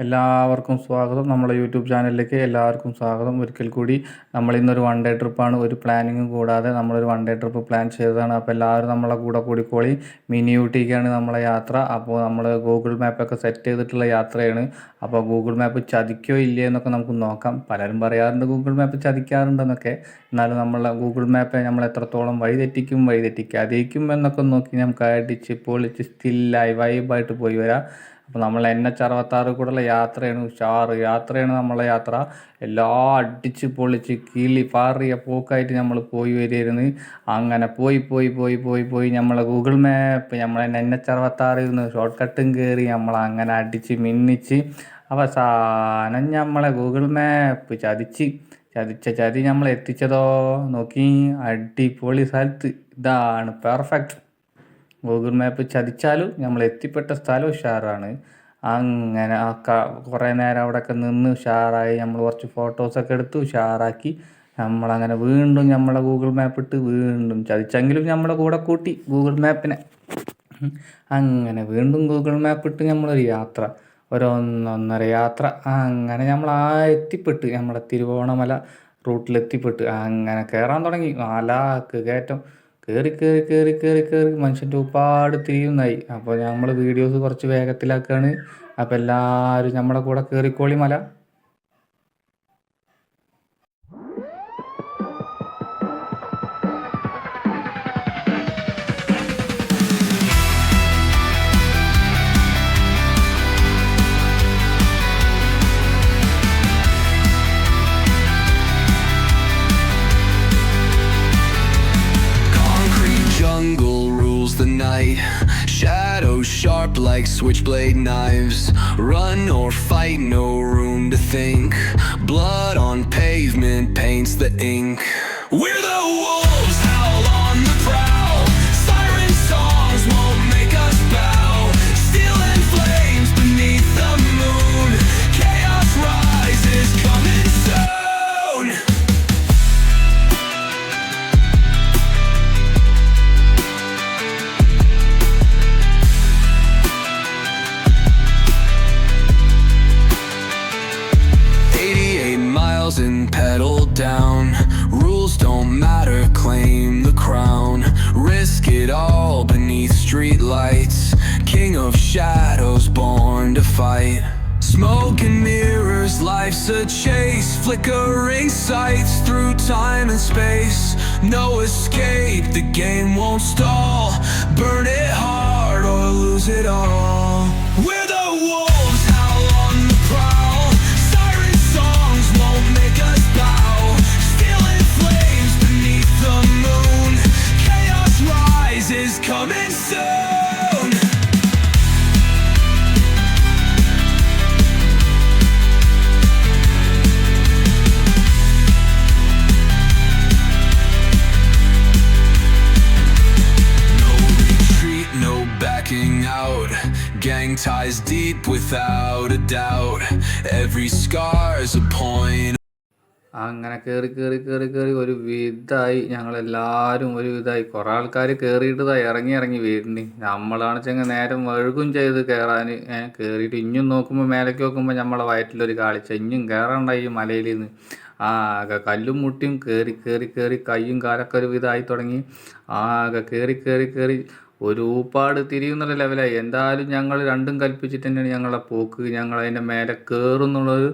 എല്ലാവർക്കും സ്വാഗതം. നമ്മളെ യൂട്യൂബ് ചാനലിലേക്ക് എല്ലാവർക്കും സ്വാഗതം. ഒരിക്കൽ കൂടി നമ്മൾ ഇന്നൊരു വൺ ഡേ ട്രിപ്പാണ്, ഒരു പ്ലാനിങ്ങും കൂടാതെ നമ്മളൊരു വൺ ഡേ ട്രിപ്പ് പ്ലാൻ ചെയ്തതാണ്. അപ്പോൾ എല്ലാവരും നമ്മളെ കൂടെ കൂടിക്കോളി. മിനി ഊട്ടിക്കാണ് നമ്മളെ യാത്ര. അപ്പോൾ നമ്മൾ ഗൂഗിൾ മാപ്പൊക്കെ സെറ്റ് ചെയ്തിട്ടുള്ള യാത്രയാണ്. അപ്പോൾ ഗൂഗിൾ മാപ്പ് ചതിക്കോ ഇല്ലേ എന്നൊക്കെ നമുക്ക് നോക്കാം. പലരും പറയാറുണ്ട് ഗൂഗിൾ മാപ്പ് ചതിക്കാറുണ്ടെന്നൊക്കെ. എന്നാലും നമ്മളെ ഗൂഗിൾ മാപ്പ് നമ്മൾ എത്രത്തോളം വഴിതെറ്റിക്കാതിരിക്കും എന്നൊക്കെ നോക്കി നമുക്ക് അടിച്ച് പൊളിച്ച് സ്റ്റില്ലായി വൈബായിട്ട് പോയി വരാം. അപ്പോൾ നമ്മൾ NH-66 കൂടെയുള്ള യാത്രയാണ് നമ്മളെ യാത്ര. എല്ലാം അടിച്ച് പൊളിച്ച് കിളി പാറിയ പോക്കായിട്ട് നമ്മൾ പോയി വരികയായിരുന്നു. അങ്ങനെ പോയി നമ്മളെ ഗൂഗിൾ മാപ്പ് നമ്മളെ NH-66 ഷോർട്ട് കട്ടും കയറി നമ്മളങ്ങനെ അടിച്ച് മിന്നിച്ച് അവസാനം നമ്മളെ ഗൂഗിൾ മാപ്പ് ചതി നമ്മൾ എത്തിച്ചതോ നോക്കി. അടിപൊളി സ്ഥലത്ത്, ഇതാണ് പെർഫെക്റ്റ്. ഗൂഗിൾ മാപ്പ് ചതിച്ചാലും നമ്മൾ എത്തിപ്പെട്ട സ്ഥലം ഉഷാറാണ്. അങ്ങനെ കുറേ നേരം അവിടെയൊക്കെ നിന്ന് ഉഷാറായി നമ്മൾ കുറച്ച് ഫോട്ടോസൊക്കെ എടുത്ത് ഉഷാറാക്കി നമ്മളങ്ങനെ വീണ്ടും നമ്മളെ ഗൂഗിൾ മാപ്പ് ഇട്ട് വീണ്ടും ചതിച്ചെങ്കിലും നമ്മളെ കൂടെ കൂട്ടി ഗൂഗിൾ മാപ്പിനെ. അങ്ങനെ വീണ്ടും ഗൂഗിൾ മാപ്പ് ഇട്ട് നമ്മളൊരു യാത്ര, ഒരൊന്നൊന്നര യാത്ര. അങ്ങനെ നമ്മൾ എത്തിപ്പെട്ട് നമ്മളെ തിരുവോണമല റൂട്ടിലെത്തിപ്പെട്ട് അങ്ങനെ കയറാൻ തുടങ്ങി. നാലാക്ക് കയറ്റം കയറി മനുഷ്യൻ്റെ ഉപ്പാട് തിരിയുന്നായി. അപ്പോൾ നമ്മൾ വീഡിയോസ് കുറച്ച് വേഗത്തിലാക്കുകയാണ്. അപ്പോൾ എല്ലാവരും നമ്മളെ കൂടെ കയറിക്കോളി മല. Shadows sharp like switchblade knives. Run or fight, no room to think. Blood on pavement paints the ink. We're the wolves, howl on the prowl. Siren songs won't make us bow. Steel and flames beneath the moon. Chaos rises, coming soon. And pedal down. Rules don't matter, claim the crown. Risk it all beneath street lights. King of shadows, born to fight. Smoke and mirrors, life's a chase. Flickering sights through time and space. No escape, the game won't stall. Burn it hard or lose it all. We're the wolves, howl on the prowl. Siren songs won't make us bow. Steel and flames beneath the moon. Chaos rises, coming soon. No retreat, no backing out. Gang ties deep without a doubt. Every scar's a point. അങ്ങനെ കയറി ഒരു വിധമായി ഞങ്ങളെല്ലാവരും ഒരു വിധമായി. കുറേ ആൾക്കാർ കയറിയിട്ടതായി ഇറങ്ങി വരുന്നു. നമ്മളാണ് ചെങ്ങ നേരം വഴുകും ചെയ്ത് കയറാൻ. കയറിയിട്ട് ഇഞ്ഞും നോക്കുമ്പോൾ മേലേക്ക് നോക്കുമ്പോൾ നമ്മളെ വയറ്റിലൊരു കാളിച്ച ഇഞ്ഞും കയറാണ്ടായി മലയിൽ നിന്ന്. ആകെ കല്ലും മുട്ടിയും കയറി കയ്യും കാലൊക്കെ ഒരു വിധമായി തുടങ്ങി. ആകെ കയറി ഒരു ഊപ്പാട് തിരിയുന്നുള്ള ലെവലായി. എന്തായാലും ഞങ്ങൾ രണ്ടും കൽപ്പിച്ചിട്ട് തന്നെയാണ് ഞങ്ങളെ പോക്ക്. ഞങ്ങൾ അതിൻ്റെ മേലെ കയറും എന്നുള്ളത്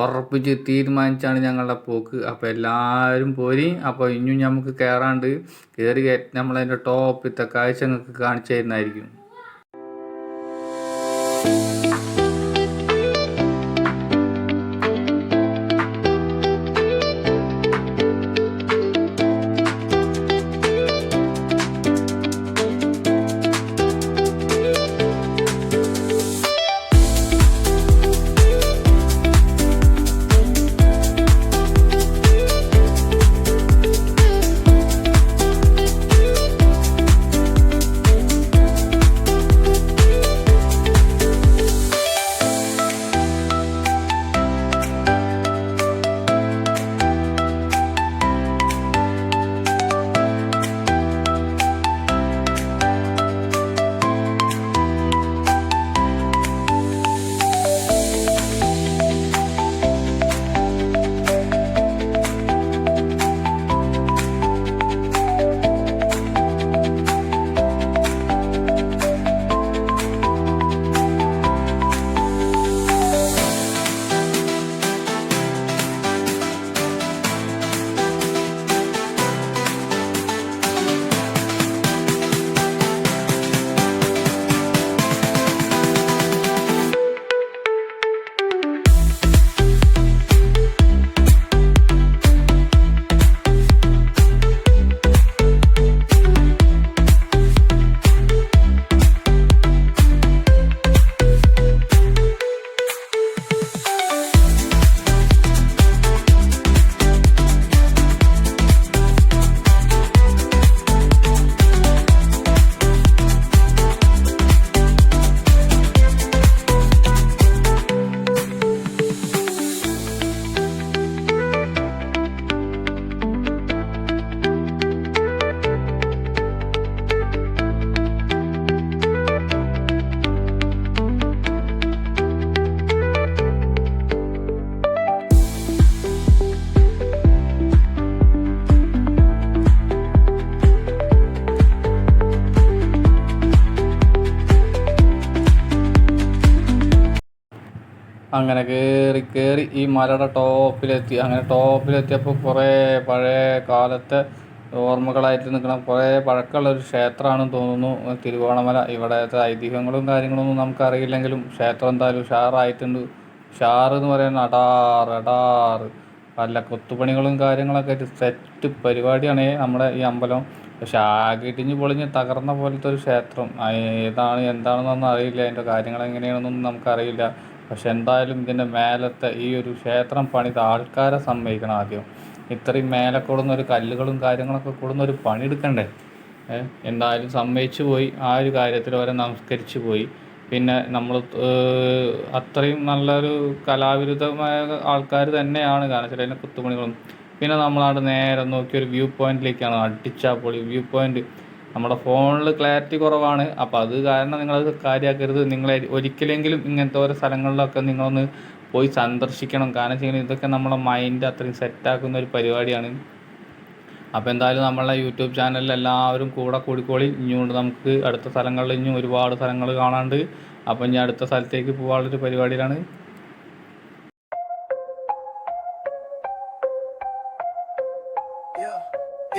ഉറപ്പിച്ച് തീരുമാനിച്ചാണ് ഞങ്ങളുടെ പോക്ക്. അപ്പോൾ എല്ലാവരും പോരി. അപ്പോൾ ഇനിയും നമുക്ക് കയറാണ്ട് കയറി നമ്മളതിൻ്റെ ടോപ്പിലത്തെ കാഴ്ച നിങ്ങൾക്ക് കാണിച്ചു തരുന്നതായിരിക്കും. അങ്ങനെ കയറി കയറി ഈ മലയുടെ ടോപ്പിലെത്തി. അങ്ങനെ ടോപ്പിലെത്തിയപ്പോൾ കുറേ പഴയ കാലത്തെ ഓർമ്മകളായിട്ട് നിൽക്കുന്ന കുറേ പഴക്കമുള്ളൊരു ക്ഷേത്രമാണെന്ന് തോന്നുന്നു തിരുവോണമല. ഇവിടുത്തെ ഐതിഹ്യങ്ങളും കാര്യങ്ങളൊന്നും നമുക്കറിയില്ലെങ്കിലും ക്ഷേത്രം എന്തായാലും ഉഷാറായിട്ടുണ്ട്. ഉഷാറെന്ന് പറയുന്നത് അടാറ് പല കൊത്തുപണികളും കാര്യങ്ങളൊക്കെ ആയിട്ട് സെറ്റ് പരിപാടിയാണ് നമ്മുടെ ഈ അമ്പലം. പക്ഷെ ആകെ ഇടിഞ്ഞ് പൊളിഞ്ഞ് തകർന്ന പോലത്തെ ഒരു ക്ഷേത്രം. എന്താണെന്നൊന്നും അറിയില്ല, അതിൻ്റെ കാര്യങ്ങൾ എങ്ങനെയാണെന്നൊന്നും നമുക്കറിയില്ല. പക്ഷെ എന്തായാലും ഇതിൻ്റെ മേലത്തെ ഈ ഒരു ക്ഷേത്രം പണിത ആൾക്കാരെ സമ്മതിക്കണം ആദ്യം. ഇത്രയും മേലെ കൂടുന്ന ഒരു കല്ലുകളും കാര്യങ്ങളൊക്കെ കൂടുന്ന ഒരു പണിയെടുക്കണ്ടേ? എന്തായാലും സമ്മതിച്ചു പോയി. ആ ഒരു കാര്യത്തിൽ അവരെ നമസ്കരിച്ചു പോയി. പിന്നെ നമ്മൾ അത്രയും നല്ലൊരു കലാവിരുദ്ധമായ ആൾക്കാർ തന്നെയാണ്, കാരണം വെച്ചാൽ അതിൻ്റെ കുത്തുപണികളും. പിന്നെ നമ്മളവിടെ നേരെ നോക്കിയ ഒരു വ്യൂ പോയിന്റിലേക്കാണ്. അടിച്ചാപ്പൊളി വ്യൂ പോയിന്റ്. നമ്മുടെ ഫോണിൽ ക്ലാരിറ്റി കുറവാണ്, അപ്പോൾ അത് കാരണം നിങ്ങളത് കാര്യമാക്കരുത്. നിങ്ങൾ ഒരിക്കലെങ്കിലും ഇങ്ങനത്തെ ഓരോ സ്ഥലങ്ങളിലൊക്കെ നിങ്ങളൊന്ന് പോയി സന്ദർശിക്കണം. കാരണം വെച്ചാൽ ഇതൊക്കെ നമ്മളെ മൈൻഡ് അത്രയും സെറ്റാക്കുന്ന ഒരു പരിപാടിയാണ്. അപ്പോൾ എന്തായാലും നമ്മളെ യൂട്യൂബ് ചാനലിൽ എല്ലാവരും കൂടെ കൂടിക്കോളി. ഇനിയുണ്ട് നമുക്ക് അടുത്ത സ്ഥലങ്ങളിൽ ഇനിയും ഒരുപാട് സ്ഥലങ്ങൾ കാണാണ്ട്. അപ്പോൾ ഇനി അടുത്ത സ്ഥലത്തേക്ക് പോകാനുള്ളൊരു പരിപാടിയിലാണ്.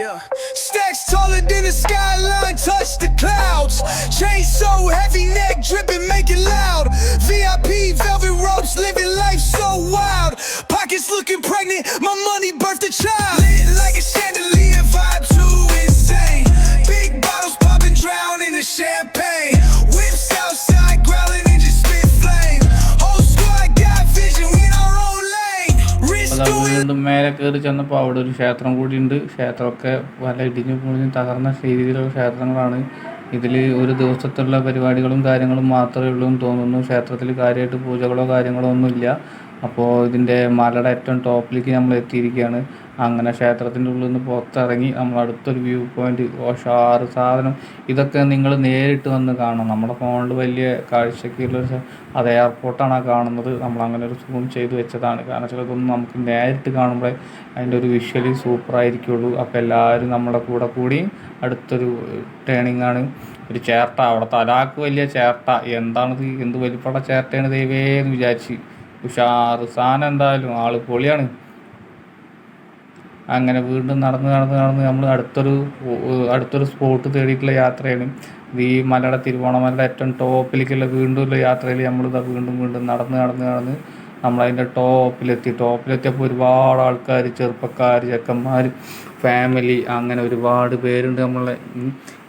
Yeah. Stacks taller than the skyline, touch the clouds. Chain so heavy, neck dripping, make it loud. VIP, velvet ropes, living life so wild. Pockets looking pregnant, my money birthed a child. Lit like a chandelier, vibe too insane. Big bottles popping, drown in the champagne. Whips outside, growling and just spit flame. Whole squad got vision, we in our own lane. Wrist doing. വീണ്ടും മേലെ കയറി ചെന്നപ്പോൾ അവിടെ ഒരു ക്ഷേത്രം കൂടിയുണ്ട്. ക്ഷേത്രമൊക്കെ പല ഇടിഞ്ഞു പൊളിഞ്ഞ് തകർന്ന രീതിയിലുള്ള ക്ഷേത്രങ്ങളാണ്. ഇതിൽ ഒരു ദിവസത്തുള്ള പരിപാടികളും കാര്യങ്ങളും മാത്രമേ ഉള്ളൂ എന്ന് തോന്നുന്നു. ക്ഷേത്രത്തിൽ കാര്യമായിട്ട് പൂജകളോ കാര്യങ്ങളോ ഒന്നുമില്ല. അപ്പോൾ ഇതിൻ്റെ മലയുടെ ഏറ്റവും ടോപ്പിലേക്ക് നമ്മൾ എത്തിയിരിക്കുകയാണ്. അങ്ങനെ ക്ഷേത്രത്തിൻ്റെ ഉള്ളിൽ നിന്ന് പുറത്തിറങ്ങി നമ്മൾ അടുത്തൊരു വ്യൂ പോയിന്റ്. ഉഷാറ് സാധനം. ഇതൊക്കെ നിങ്ങൾ നേരിട്ട് വന്ന് കാണണം. നമ്മുടെ ഫോണിൽ വലിയ കാഴ്ചയ്ക്കുള്ളൊരു അത് എയർപോർട്ടാണ് കാണുന്നത്. നമ്മളങ്ങനെ ഒരു സൂം ചെയ്ത് വെച്ചതാണ്. കാരണം ചിലതൊന്നും നമുക്ക് നേരിട്ട് കാണുമ്പോഴേ അതിൻ്റെ ഒരു വിഷ്വലി സൂപ്പറായിരിക്കുള്ളൂ. അപ്പോൾ എല്ലാവരും നമ്മളെ കൂടെ കൂടി അടുത്തൊരു ടേണിങ്ങാണ്. ഒരു ചേർട്ട, അവിടെ തലാക്ക് വലിയ ചേർട്ട. എന്താണിത്, എന്ത് വലിപ്പമുള്ള ചേർട്ടയാണ് ദൈവേ എന്ന് വിചാരിച്ച്. ഉഷാറ് സാധനം, എന്തായാലും ആള് പൊളിയാണ്. അങ്ങനെ വീണ്ടും നടന്ന് നമ്മൾ അടുത്തൊരു സ്പോട്ട് തേടിയിട്ടുള്ള യാത്രയാണ്. ഇത് ഈ മലയുടെ തിരുവോണമലയുടെ ഏറ്റവും ടോപ്പിലേക്കുള്ള വീണ്ടുമുള്ള യാത്രയിൽ നമ്മളിതാ വീണ്ടും നടന്ന് നമ്മളതിൻ്റെ ടോപ്പിലെത്തിയപ്പോൾ ഒരുപാട് ആൾക്കാർ, ചെറുപ്പക്കാർ, ചെക്കന്മാർ, ഫാമിലി, അങ്ങനെ ഒരുപാട് പേരുണ്ട് നമ്മളെ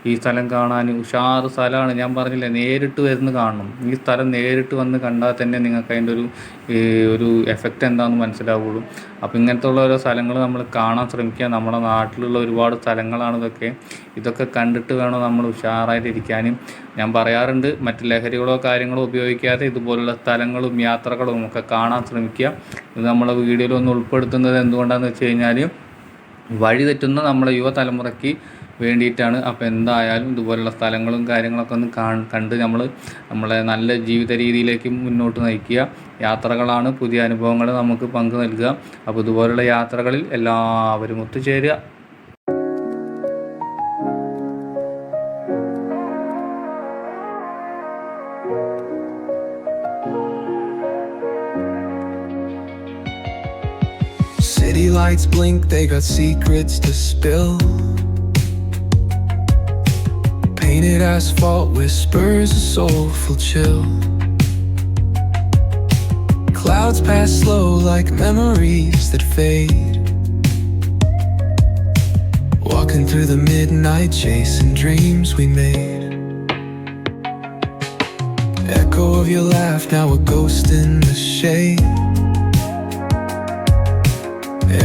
ഈ സ്ഥലം കാണാൻ. ഉഷാറ് സ്ഥലമാണ്. ഞാൻ പറഞ്ഞില്ലേ, നേരിട്ട് വരുന്ന കാണണം. ഈ സ്ഥലം നേരിട്ട് വന്ന് കണ്ടാൽ തന്നെ നിങ്ങൾക്ക് അതിൻ്റെ ഒരു എഫക്റ്റ് എന്താണെന്ന് മനസ്സിലാവുള്ളൂ. അപ്പോൾ ഇങ്ങനത്തെ ഉള്ള ഓരോ സ്ഥലങ്ങൾ നമ്മൾ കാണാൻ ശ്രമിക്കുക. നമ്മുടെ നാട്ടിലുള്ള ഒരുപാട് സ്ഥലങ്ങളാണ് ഇതൊക്കെ കണ്ടിട്ട് വേണം നമ്മൾ ഉഷാറായിട്ടിരിക്കാനും. ഞാൻ പറയാറുണ്ട്, മറ്റ് ലഹരികളോ കാര്യങ്ങളോ ഉപയോഗിക്കാതെ ഇതുപോലുള്ള സ്ഥലങ്ങളും യാത്രകളും ഒക്കെ കാണാൻ ശ്രമിക്കുക. ഇത് നമ്മളെ വീഡിയോയിലൊന്ന് ഉൾപ്പെടുത്തുന്നത് എന്തുകൊണ്ടാണെന്ന് വെച്ച് കഴിഞ്ഞാൽ വഴി തെറ്റുന്ന നമ്മളെ യുവതലമുറയ്ക്ക് വേണ്ടിയിട്ടാണ്. അപ്പോൾ എന്തായാലും ഇതുപോലുള്ള സ്ഥലങ്ങളും കാര്യങ്ങളൊക്കെ ഒന്ന് കണ്ട് നമ്മളെ നല്ല ജീവിത രീതിയിലേക്ക് മുന്നോട്ട് നയിക്കുക. യാത്രകളാണ് പുതിയ അനുഭവങ്ങൾ നമുക്ക് പങ്കു നൽകുക. അപ്പോൾ ഇതുപോലുള്ള യാത്രകളിൽ എല്ലാവരും ഒത്തുചേരുക. City lights blink, they got secrets to spill. Painted asphalt whispers a soulful chill. Clouds pass slow like memories that fade. Walking through the midnight, chasing dreams we made. Echo of your laugh, now a ghost in the shade.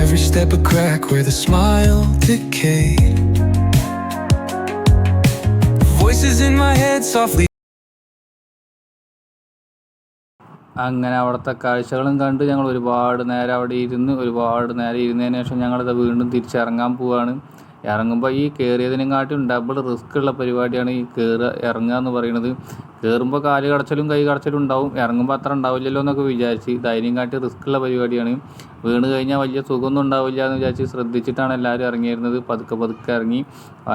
Every step a crack where the smile decayed. Voices in my head softly. അങ്ങനെ അവിടുത്തെ കാഴ്ചകളും കണ്ട് ഞങ്ങൾ ഒരുപാട് നേരം ഇരുന്നതിന് ശേഷം ഞങ്ങളിത് വീണ്ടും തിരിച്ചിറങ്ങാൻ പോവുകയാണ്. ഇറങ്ങുമ്പോൾ ഈ കയറിയതിനെക്കാട്ടും ഡബിൾ റിസ്ക് ഉള്ള പരിപാടിയാണ് ഈ ഇറങ്ങുക എന്ന് പറയുന്നത്. കയറുമ്പോൾ കാല് കടച്ചലും കൈ കടച്ചലും ഉണ്ടാവും, ഇറങ്ങുമ്പോൾ അത്ര ഉണ്ടാവില്ലല്ലോ എന്നൊക്കെ വിചാരിച്ച്. ധൈര്യം കാട്ടി റിസ്ക്കുള്ള പരിപാടിയാണ്. വീണ് കഴിഞ്ഞാൽ വലിയ സുഖമൊന്നും ഉണ്ടാവില്ല എന്ന് വിചാരിച്ച് ശ്രദ്ധിച്ചിട്ടാണ് എല്ലാവരും ഇറങ്ങിയിരുന്നത്. പതുക്കെ പതുക്കെ ഇറങ്ങി.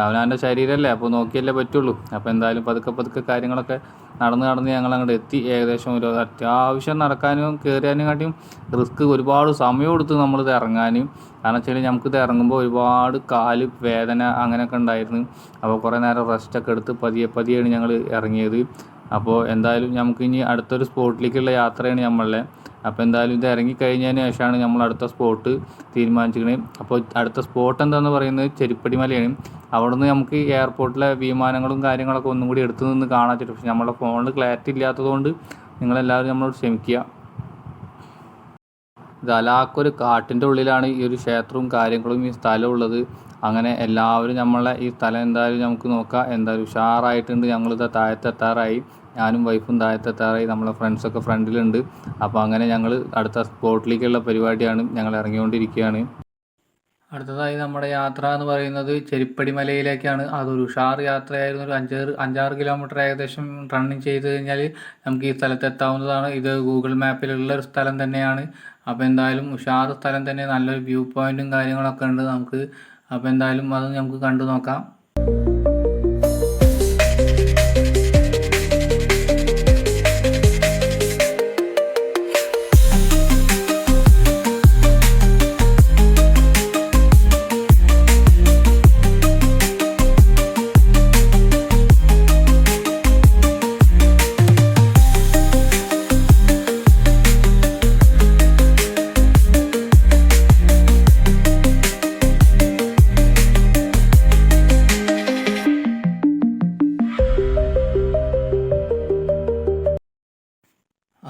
അവനവൻ്റെ ശരീരമല്ലേ, അപ്പോൾ നോക്കിയല്ലേ പറ്റുള്ളൂ. അപ്പോൾ എന്തായാലും പതുക്കെ കാര്യങ്ങളൊക്കെ നടന്ന് ഞങ്ങൾ അങ്ങോട്ട് എത്തി. ഏകദേശം ഒരു അത്യാവശ്യം നടക്കാനും കയറിയാനും കാട്ടിയും റിസ്ക്, ഒരുപാട് സമയം എടുത്ത് നമ്മളിത് ഇറങ്ങാനും. കാരണം വെച്ചാൽ നമുക്കിത് ഇറങ്ങുമ്പോൾ ഒരുപാട് കാല് വേദന അങ്ങനെയൊക്കെ ഉണ്ടായിരുന്നു. അപ്പോൾ കുറേ നേരം റെസ്റ്റൊക്കെ എടുത്ത് പതിയെയാണ് ഞങ്ങൾ ഇറങ്ങിയത്. അപ്പോൾ എന്തായാലും നമുക്ക് ഇനി അടുത്തൊരു സ്പോട്ടിലേക്കുള്ള യാത്രയാണ് നമ്മളുടെ. അപ്പോൾ എന്തായാലും ഇത് ഇറങ്ങിക്കഴിഞ്ഞതിന് ശേഷമാണ് നമ്മൾ അടുത്ത സ്പോട്ട് തീരുമാനിച്ചിരിക്കുന്നത്. അപ്പോൾ അടുത്ത സ്പോട്ട് എന്താണെന്ന് പറയുന്നത് ചെരിപ്പടി മലയാണ്. അവിടെ നിന്ന് നമുക്ക് എയർപോർട്ടിലെ വിമാനങ്ങളും കാര്യങ്ങളൊക്കെ ഒന്നും കൂടി എടുത്തു നിന്ന് കാണാൻ പറ്റും. പക്ഷെ നമ്മുടെ ഫോണിൽ ക്ലാരിറ്റി ഇല്ലാത്തതുകൊണ്ട് നിങ്ങളെല്ലാവരും നമ്മളോട് ക്ഷമിക്കുക. ഇത് അലാക്കൊരു കാട്ടിൻ്റെ ഉള്ളിലാണ് ഈ ഒരു ക്ഷേത്രവും കാര്യങ്ങളും ഈ സ്ഥലം ഉള്ളത്. അങ്ങനെ എല്ലാവരും നമ്മളെ ഈ സ്ഥലം എന്തായാലും നമുക്ക് നോക്കാം. എന്തായാലും ഉഷാറായിട്ടുണ്ട്. ഞങ്ങളിത് താഴത്തെത്താറായി, ഞാനും വൈഫും താഴത്തെത്താറായി. നമ്മളെ ഫ്രണ്ട്സൊക്കെ ഫ്രണ്ടിലുണ്ട്. അപ്പോൾ അങ്ങനെ ഞങ്ങൾ അടുത്ത സ്പോട്ടിലേക്കുള്ള പരിപാടിയാണ്, ഞങ്ങൾ ഇറങ്ങിക്കൊണ്ടിരിക്കുകയാണ്. അടുത്തതായി നമ്മുടെ യാത്ര എന്ന് പറയുന്നത് ചെരിപ്പടി മലയിലേക്കാണ്. അതൊരു ഉഷാർ യാത്രയായിരുന്നു. ഒരു 5-6 കിലോമീറ്റർ ഏകദേശം റണ്ണിങ് ചെയ്ത് കഴിഞ്ഞാൽ നമുക്ക് ഈ സ്ഥലത്തെത്താവുന്നതാണ്. ഇത് ഗൂഗിൾ മാപ്പിലുള്ള ഒരു സ്ഥലം തന്നെയാണ്. അപ്പോൾ എന്തായാലും ഉഷാർ സ്ഥലം തന്നെ, നല്ലൊരു വ്യൂ പോയിൻറ്റും കാര്യങ്ങളൊക്കെ ഉണ്ട് നമുക്ക്. അപ്പോൾ എന്തായാലും അത് നമുക്ക് കണ്ടു നോക്കാം.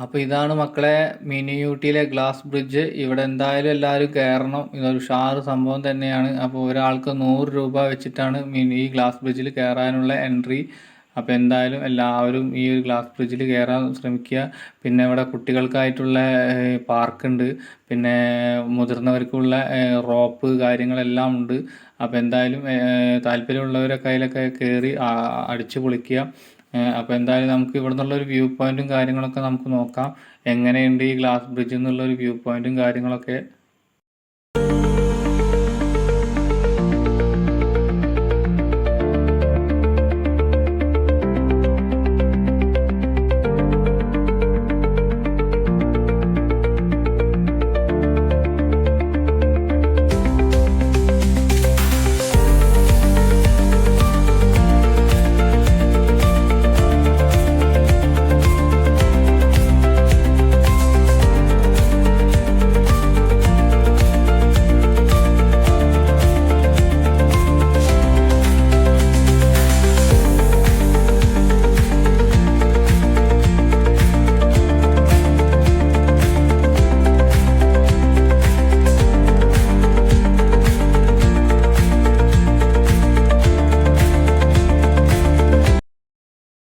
അപ്പോൾ ഇതാണ് മക്കളെ മിനി ഊട്ടിയിലെ ഗ്ലാസ് ബ്രിഡ്ജ്. ഇവിടെ എന്തായാലും എല്ലാവരും കയറണം. ഇതൊരു ഉഷാറ് സംഭവം തന്നെയാണ്. അപ്പോൾ ഒരാൾക്ക് 100 രൂപ വെച്ചിട്ടാണ് ഈ ഗ്ലാസ് ബ്രിഡ്ജിൽ കയറാനുള്ള എൻട്രി. അപ്പോൾ എന്തായാലും എല്ലാവരും ഈ ഒരു ഗ്ലാസ് ബ്രിഡ്ജിൽ കയറാൻ ശ്രമിക്കുക. പിന്നെ ഇവിടെ കുട്ടികൾക്കായിട്ടുള്ള പാർക്കുണ്ട്, പിന്നെ മുതിർന്നവർക്കുള്ള റോപ്പ് കാര്യങ്ങളെല്ലാം ഉണ്ട്. അപ്പോൾ എന്തായാലും താല്പര്യമുള്ളവരൊക്കെ അതിലൊക്കെ കയറി അടിച്ചു പൊളിക്കുക. അപ്പോൾ എന്തായാലും നമുക്ക് ഇവിടെ നിന്നുള്ളൊരു വ്യൂ പോയിൻറ്റും കാര്യങ്ങളൊക്കെ നമുക്ക് നോക്കാം. എങ്ങനെയുണ്ട് ഈ ഗ്ലാസ് ബ്രിഡ്ജിൽ നിന്നുള്ളൊരു വ്യൂ പോയിൻറ്റും കാര്യങ്ങളൊക്കെ.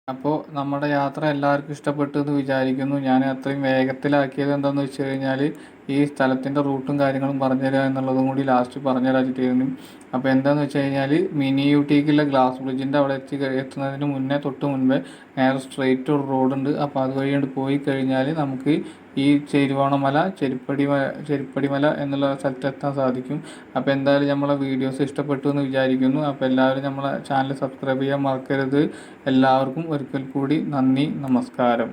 അപ്പോൾ നമ്മുടെ യാത്ര എല്ലാവർക്കും ഇഷ്ടപ്പെട്ടു എന്ന് വിചാരിക്കുന്നു. ഞാൻ അത്രയും വേഗത്തിലാക്കിയത് എന്താണെന്ന് വെച്ച് കഴിഞ്ഞാൽ ഈ സ്ഥലത്തിൻ്റെ റൂട്ടും കാര്യങ്ങളും പറഞ്ഞുതരിക എന്നുള്ളതും കൂടി ലാസ്റ്റ് പറഞ്ഞുതരാച്ചിട്ടായിരുന്നു. അപ്പോൾ എന്താണെന്ന് വെച്ച് കഴിഞ്ഞാൽ മിനി ഊട്ടിക്കുള്ള ഗ്ലാസ് ബ്രിഡ്ജിൻ്റെ അവിടെ എത്തുന്നതിന് തൊട്ട് മുൻപേ നേരെ സ്ട്രെയിറ്റ് ഒരു റോഡുണ്ട്. അപ്പോൾ അതുവഴി കൊണ്ട് പോയി കഴിഞ്ഞാൽ നമുക്ക് ഈ ചെരുവോണമല ചെരിപ്പടിമല എന്നുള്ള സ്ഥലത്ത് എത്താൻ സാധിക്കും. അപ്പോൾ എന്തായാലും നമ്മളെ വീഡിയോസ് ഇഷ്ടപ്പെട്ടു എന്ന് വിചാരിക്കുന്നു. അപ്പോൾ എല്ലാവരും നമ്മളെ ചാനൽ സബ്സ്ക്രൈബ് ചെയ്യാൻ മറക്കരുത്. എല്ലാവർക്കും ഒരിക്കൽ കൂടി നന്ദി, നമസ്കാരം.